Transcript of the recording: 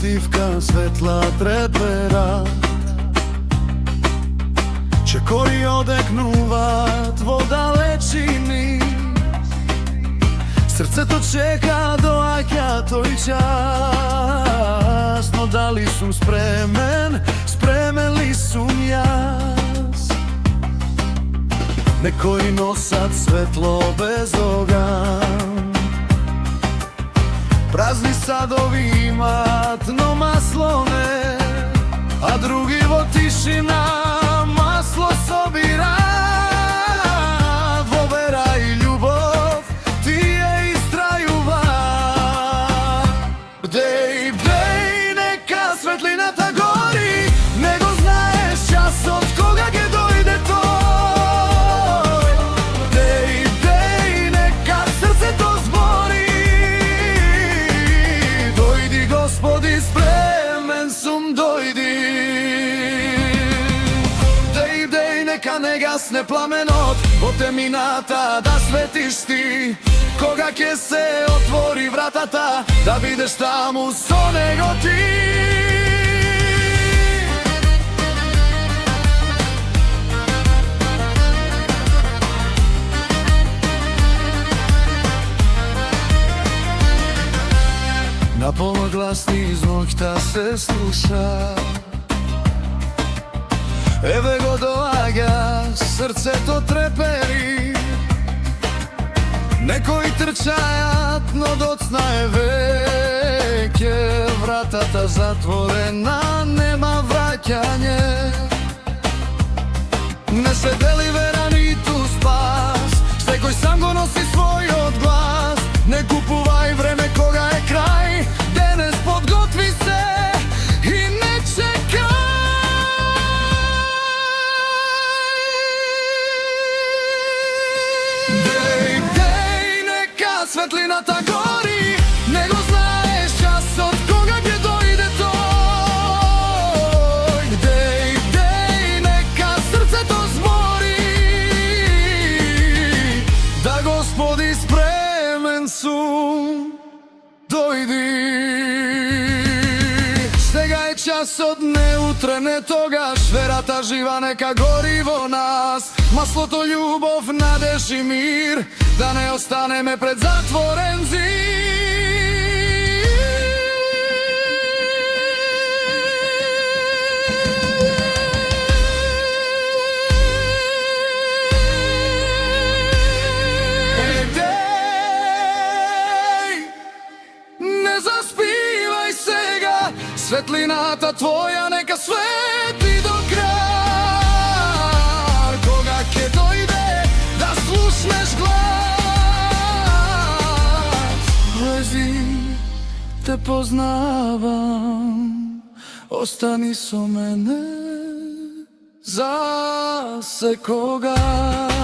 усмивка светла трепера. Чекори одекнуваат во далечини, срцето чека доаѓа тој час. Но дали сум спремен, спремен ли сум јас? Некои носат светло без оган, празни садови имат, но масло не, а други во тишина масло собираат. Во вера и љубов тие истрајуваат. Бдеј, бдеј, нека светлината гори, не го знаеш часот кога ќе дојде тој. Бдеј, бдеј, нека срцето збори, дојди Господи, спремен сум, дојди. Нека не гасне пламенот во темината, да светиш ти. Кога ќе се отвори вратата, да бидеш таму со него ти. На полногласни из ноќта се слуша, еве го доаѓа, срцето трепери. Некои трчаат, но доцна е веќе. Вратата затворена, нема враќање. Не се дели вера ниту спас, секој сам го носи својот глас. Не купувај време кога е крај, денес подготви се и не чекај. Светлината гори, не го знаеш часот кога ќе дојде тој. Бдеј, бдеј, нека срцето збори, да Господи, спремен сум, дојди. Сега е часот, не утре, не тогаш. Верата жива нека гори во нас, маслото љубов, надеж и мир, да не останеме пред затворен зид. Дей, не заспивај сега, светлината твоја нека светли до крај. Кога ќе дојде да слушнеш глас, влези, те познавам, остани со мене за секогаш.